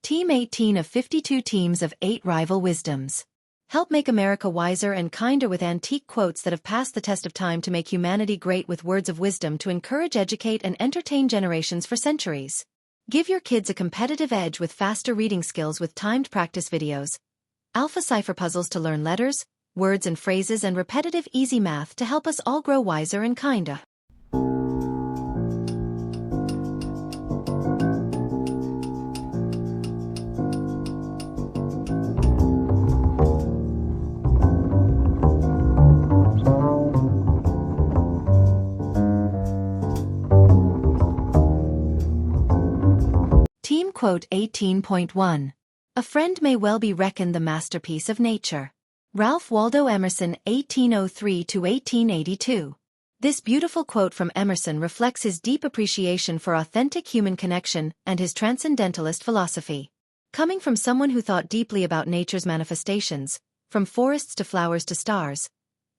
Team 18 of 52 teams of 8 rival wisdoms. Help make America wiser and kinder with antique quotes that have passed the test of time to make humanity great with words of wisdom to encourage, educate, and entertain generations for centuries. Give your kids a competitive edge with faster reading skills with timed practice videos, alpha cipher puzzles to learn letters, words and phrases, and repetitive easy math to help us all grow wiser and kinder. Team Quote 18.1. A friend may well be reckoned the masterpiece of nature. Ralph Waldo Emerson, 1803–1882. This beautiful quote from Emerson reflects his deep appreciation for authentic human connection and his transcendentalist philosophy. Coming from someone who thought deeply about nature's manifestations, from forests to flowers to stars,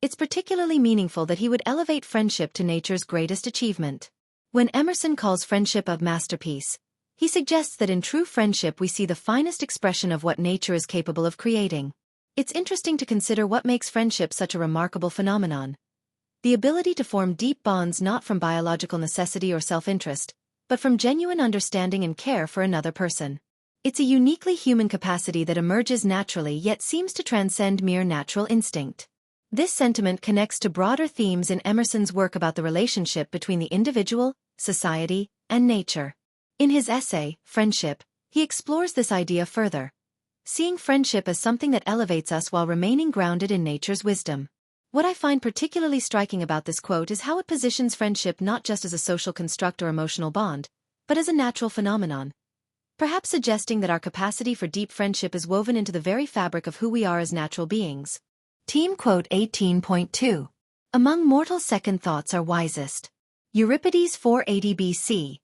it's particularly meaningful that he would elevate friendship to nature's greatest achievement. When Emerson calls friendship a masterpiece, he suggests that in true friendship we see the finest expression of what nature is capable of creating. It's interesting to consider what makes friendship such a remarkable phenomenon. The ability to form deep bonds not from biological necessity or self-interest, but from genuine understanding and care for another person. It's a uniquely human capacity that emerges naturally yet seems to transcend mere natural instinct. This sentiment connects to broader themes in Emerson's work about the relationship between the individual, society, and nature. In his essay, Friendship, he explores this idea further, seeing friendship as something that elevates us while remaining grounded in nature's wisdom. What I find particularly striking about this quote is how it positions friendship not just as a social construct or emotional bond, but as a natural phenomenon, perhaps suggesting that our capacity for deep friendship is woven into the very fabric of who we are as natural beings. Team Quote 18.2. Among mortals' second thoughts are wisest. Euripides, 480 BC.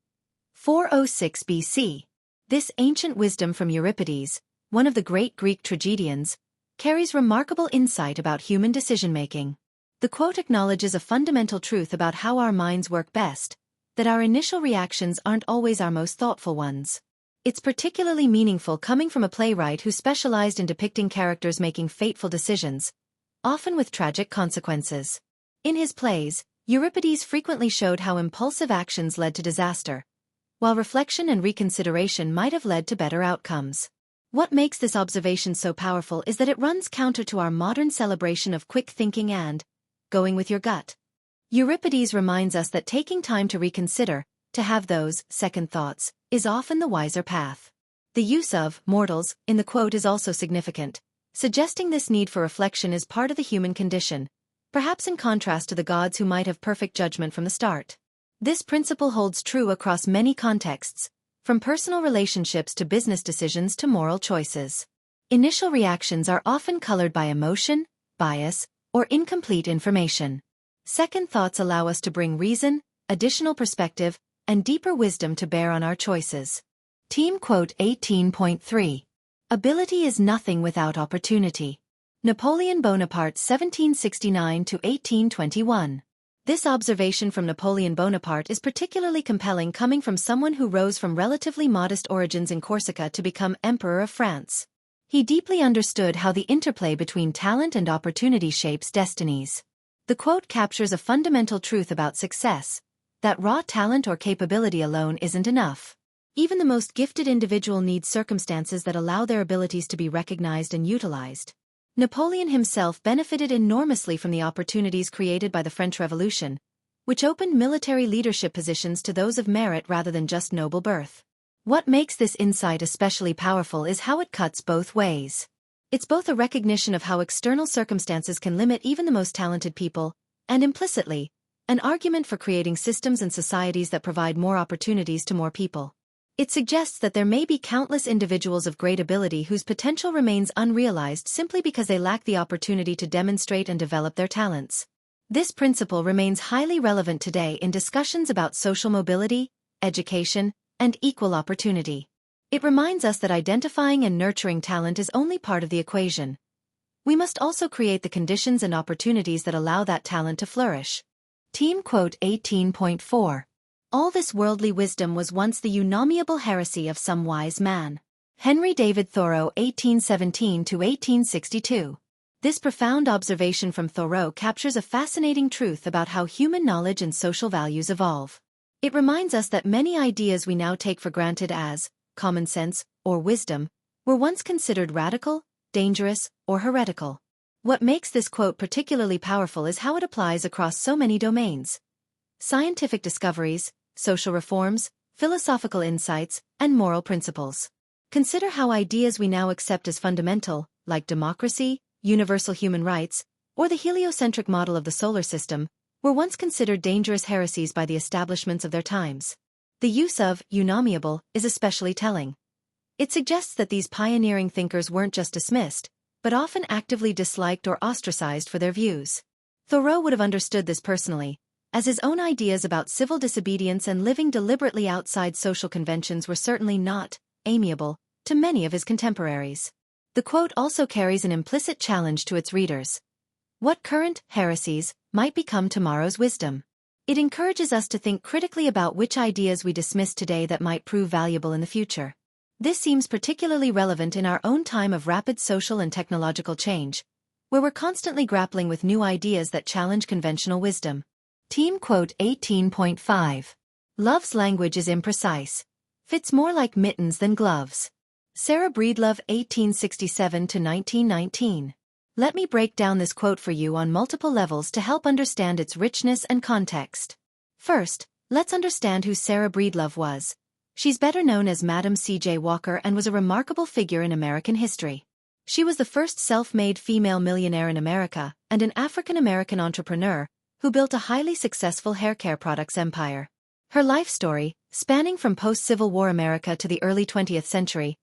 406 BC. This ancient wisdom from Euripides, one of the great Greek tragedians, carries remarkable insight about human decision-making. The quote acknowledges a fundamental truth about how our minds work best, that our initial reactions aren't always our most thoughtful ones. It's particularly meaningful coming from a playwright who specialized in depicting characters making fateful decisions, often with tragic consequences. In his plays, Euripides frequently showed how impulsive actions led to disaster, while reflection and reconsideration might have led to better outcomes. What makes this observation so powerful is that it runs counter to our modern celebration of quick thinking and going with your gut. Euripides reminds us that taking time to reconsider, to have those second thoughts, is often the wiser path. The use of mortals in the quote is also significant, suggesting this need for reflection is part of the human condition, perhaps in contrast to the gods who might have perfect judgment from the start. This principle holds true across many contexts, from personal relationships to business decisions to moral choices. Initial reactions are often colored by emotion, bias, or incomplete information. Second thoughts allow us to bring reason, additional perspective, and deeper wisdom to bear on our choices. Team Quote 18.3. Ability is nothing without opportunity. Napoleon Bonaparte, 1769–1821. This observation from Napoleon Bonaparte is particularly compelling coming from someone who rose from relatively modest origins in Corsica to become Emperor of France. He deeply understood how the interplay between talent and opportunity shapes destinies. The quote captures a fundamental truth about success, that raw talent or capability alone isn't enough. Even the most gifted individual needs circumstances that allow their abilities to be recognized and utilized. Napoleon himself benefited enormously from the opportunities created by the French Revolution, which opened military leadership positions to those of merit rather than just noble birth. What makes this insight especially powerful is how it cuts both ways. It's both a recognition of how external circumstances can limit even the most talented people, and implicitly, an argument for creating systems and societies that provide more opportunities to more people. It suggests that there may be countless individuals of great ability whose potential remains unrealized simply because they lack the opportunity to demonstrate and develop their talents. This principle remains highly relevant today in discussions about social mobility, education, and equal opportunity. It reminds us that identifying and nurturing talent is only part of the equation. We must also create the conditions and opportunities that allow that talent to flourish. Team Quote 18.4. All this worldly wisdom was once the unamiable heresy of some wise man. Henry David Thoreau 1817–1862. This profound observation from Thoreau captures a fascinating truth about how human knowledge and social values evolve. It reminds us that many ideas we now take for granted as common sense or wisdom were once considered radical, dangerous, or heretical. What makes this quote particularly powerful is how it applies across so many domains. Scientific discoveries, social reforms, philosophical insights, and moral principles. Consider how ideas we now accept as fundamental, like democracy, universal human rights, or the heliocentric model of the solar system, were once considered dangerous heresies by the establishments of their times. The use of unamiable is especially telling. It suggests that these pioneering thinkers weren't just dismissed, but often actively disliked or ostracized for their views. Thoreau would have understood this personally, as his own ideas about civil disobedience and living deliberately outside social conventions were certainly not amiable to many of his contemporaries. The quote also carries an implicit challenge to its readers. What current heresies might become tomorrow's wisdom? It encourages us to think critically about which ideas we dismiss today that might prove valuable in the future. This seems particularly relevant in our own time of rapid social and technological change, where we're constantly grappling with new ideas that challenge conventional wisdom. Team quote 18.5. Love's language is imprecise. Fits more like mittens than gloves. Sarah Breedlove 1867–1919. Let me break down this quote for you on multiple levels to help understand its richness and context. First, let's understand who Sarah Breedlove was. She's better known as Madam C.J. Walker and was a remarkable figure in American history. She was the first self-made female millionaire in America and an African-American entrepreneur who built a highly successful hair care products empire. Her life story, spanning from post-Civil War America to the early 20th century,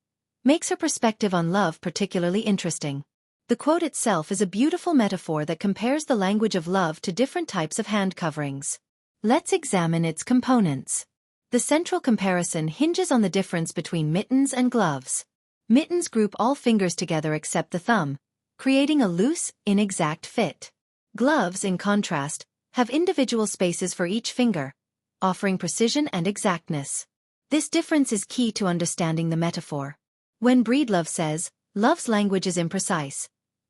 makes her perspective on love particularly interesting. The quote itself is a beautiful metaphor that compares the language of love to different types of hand coverings. Let's examine its components. The central comparison hinges on the difference between mittens and gloves. Mittens group all fingers together except the thumb, creating a loose, inexact fit. Gloves, in contrast, have individual spaces for each finger, offering precision and exactness. This difference is key to understanding the metaphor. When Breedlove says, "Love's language is imprecise,"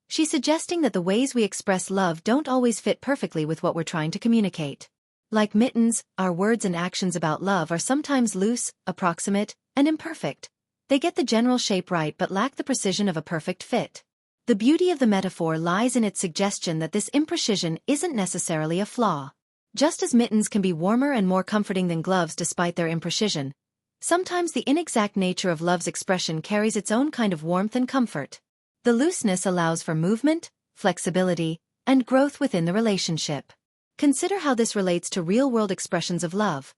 she's suggesting that the ways we express love don't always fit perfectly with what we're trying to communicate. Like mittens, our words and actions about love are sometimes loose, approximate, and imperfect. They get the general shape right but lack the precision of a perfect fit. The beauty of the metaphor lies in its suggestion that this imprecision isn't necessarily a flaw. Just as mittens can be warmer and more comforting than gloves despite their imprecision, sometimes the inexact nature of love's expression carries its own kind of warmth and comfort. The looseness allows for movement, flexibility, and growth within the relationship. Consider how this relates to real-world expressions of love.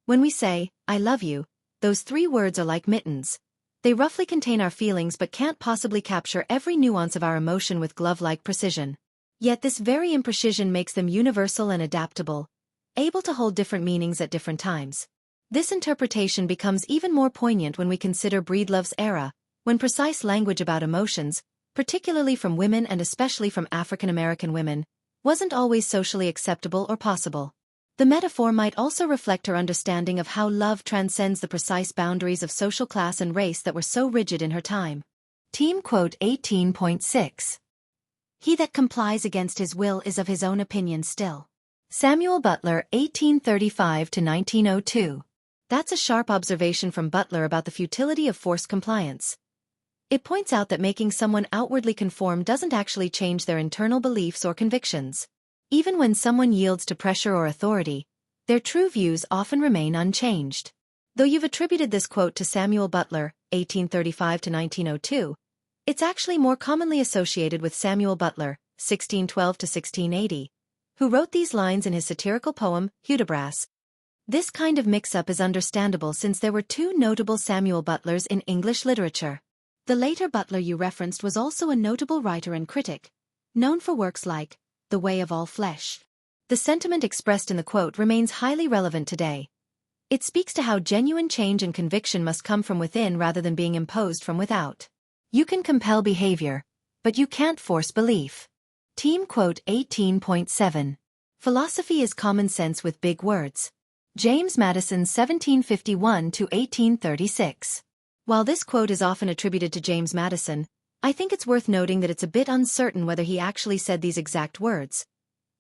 When we say, "I love you," those three words are like mittens. They roughly contain our feelings but can't possibly capture every nuance of our emotion with glove-like precision. Yet this very imprecision makes them universal and adaptable, able to hold different meanings at different times. This interpretation becomes even more poignant when we consider Breedlove's era, when precise language about emotions, particularly from women and especially from African American women, wasn't always socially acceptable or possible. The metaphor might also reflect her understanding of how love transcends the precise boundaries of social class and race that were so rigid in her time. Team quote 18.6. He that complies against his will is of his own opinion still. Samuel Butler 1835–1902. That's a sharp observation from Butler about the futility of forced compliance. It points out that making someone outwardly conform doesn't actually change their internal beliefs or convictions. Even when someone yields to pressure or authority, their true views often remain unchanged. Though you've attributed this quote to Samuel Butler, 1835–1902, it's actually more commonly associated with Samuel Butler, 1612–1680, who wrote these lines in his satirical poem, Hudibras. This kind of mix-up is understandable since there were two notable Samuel Butlers in English literature. The later Butler you referenced was also a notable writer and critic, known for works like The Way of All Flesh. The sentiment expressed in the quote remains highly relevant today. It speaks to how genuine change and conviction must come from within rather than being imposed from without. You can compel behavior, but you can't force belief. Team quote 18.7. Philosophy is common sense with big words. James Madison 1751–1836. While this quote is often attributed to James Madison, I think it's worth noting that it's a bit uncertain whether he actually said these exact words,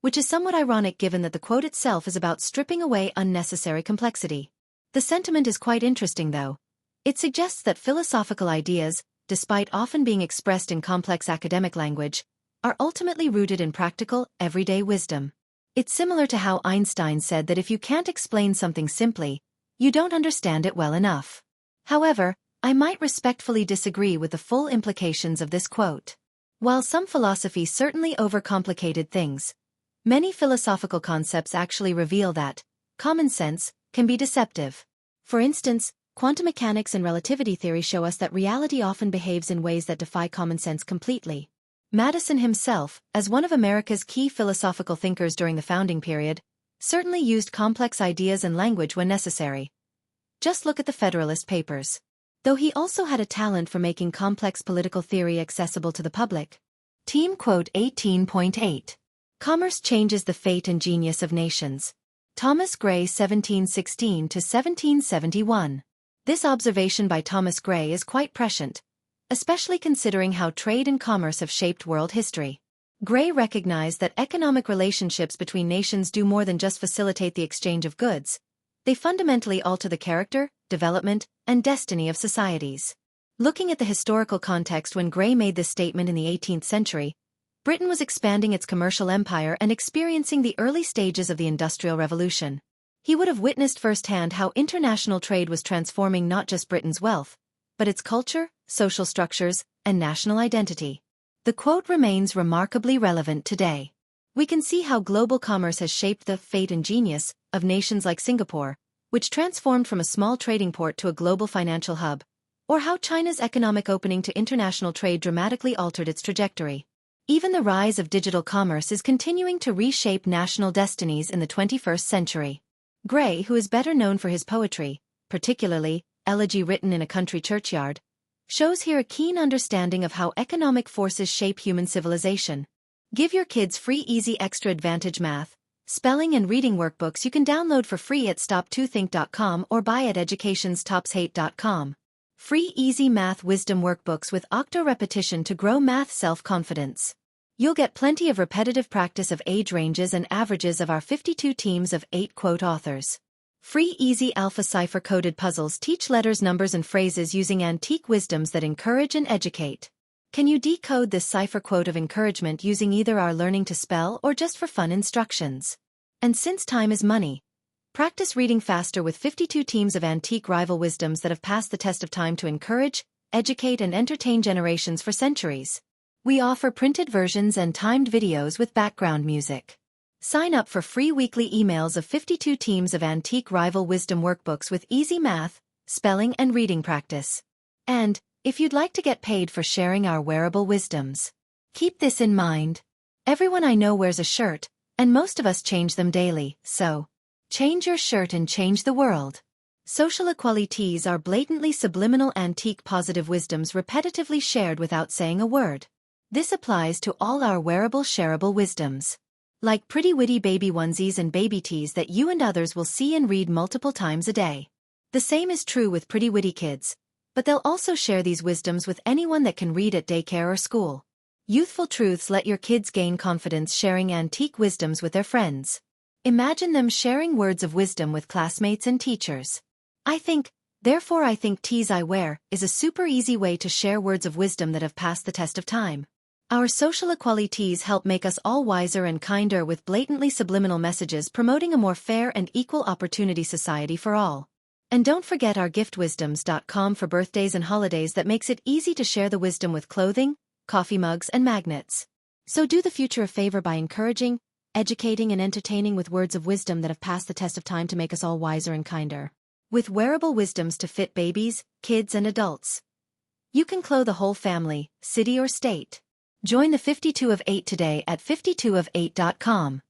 which is somewhat ironic given that the quote itself is about stripping away unnecessary complexity. The sentiment is quite interesting though. It suggests that philosophical ideas, despite often being expressed in complex academic language, are ultimately rooted in practical, everyday wisdom. It's similar to how Einstein said that if you can't explain something simply, you don't understand it well enough. However, I might respectfully disagree with the full implications of this quote. While some philosophy certainly overcomplicated things, many philosophical concepts actually reveal that common sense can be deceptive. For instance, quantum mechanics and relativity theory show us that reality often behaves in ways that defy common sense completely. Madison himself, as one of America's key philosophical thinkers during the founding period, certainly used complex ideas and language when necessary. Just look at the Federalist Papers. Though he also had a talent for making complex political theory accessible to the public. Team quote 18.8. Commerce changes the fate and genius of nations. Thomas Gray 1716 to 1771. This observation by Thomas Gray is quite prescient, especially considering how trade and commerce have shaped world history. Gray recognized that economic relationships between nations do more than just facilitate the exchange of goods. They fundamentally alter the character, development, and destiny of societies. Looking at the historical context when Gray made this statement in the 18th century, Britain was expanding its commercial empire and experiencing the early stages of the Industrial Revolution. He would have witnessed firsthand how international trade was transforming not just Britain's wealth, but its culture, social structures, and national identity. The quote remains remarkably relevant today. We can see how global commerce has shaped the fate and genius of nations like Singapore, which transformed from a small trading port to a global financial hub, or how China's economic opening to international trade dramatically altered its trajectory. Even the rise of digital commerce is continuing to reshape national destinies in the 21st century. Gray, who is better known for his poetry, particularly Elegy Written in a Country Churchyard, shows here a keen understanding of how economic forces shape human civilization. Give your kids free easy extra advantage math, spelling and reading workbooks you can download for free at stop2think.com or buy at educationstopshate.com. Free easy math wisdom workbooks with Octo-Repetition to grow math self-confidence. You'll get plenty of repetitive practice of age ranges and averages of our 52 teams of 8 quote authors. Free easy alpha Cypher coded puzzles teach letters, numbers and phrases using antique wisdoms that encourage and educate. Can you decode this Cypher quote of encouragement using either our learning to spell or just for fun instructions? And since time is money, practice reading faster with 52 teams of antique rival wisdoms that have passed the test of time to encourage, educate and entertain generations for centuries. We offer printed versions and timed videos with background music. Sign up for free weekly emails of 52 teams of antique rival wisdom workbooks with easy math, spelling and reading practice. And, if you'd like to get paid for sharing our wearable wisdoms, keep this in mind. Everyone I know wears a shirt, and most of us change them daily, so change your shirt and change the world. Social equalities are blatantly subliminal antique positive wisdoms repetitively shared without saying a word. This applies to all our wearable shareable wisdoms. Like pretty witty baby onesies and baby tees that you and others will see and read multiple times a day. The same is true with pretty witty kids, but they'll also share these wisdoms with anyone that can read at daycare or school. Youthful truths let your kids gain confidence sharing antique wisdoms with their friends. Imagine them sharing words of wisdom with classmates and teachers. Therefore I think tees I wear is a super easy way to share words of wisdom that have passed the test of time. Our social equalities help make us all wiser and kinder with blatantly subliminal messages promoting a more fair and equal opportunity society for all. And don't forget our giftwisdoms.com for birthdays and holidays that makes it easy to share the wisdom with clothing, coffee mugs and magnets. So do the future a favor by encouraging, educating and entertaining with words of wisdom that have passed the test of time to make us all wiser and kinder. With wearable wisdoms to fit babies, kids and adults. You can clothe a whole family, city or state. Join the 52 of 8 today at 52of8.com.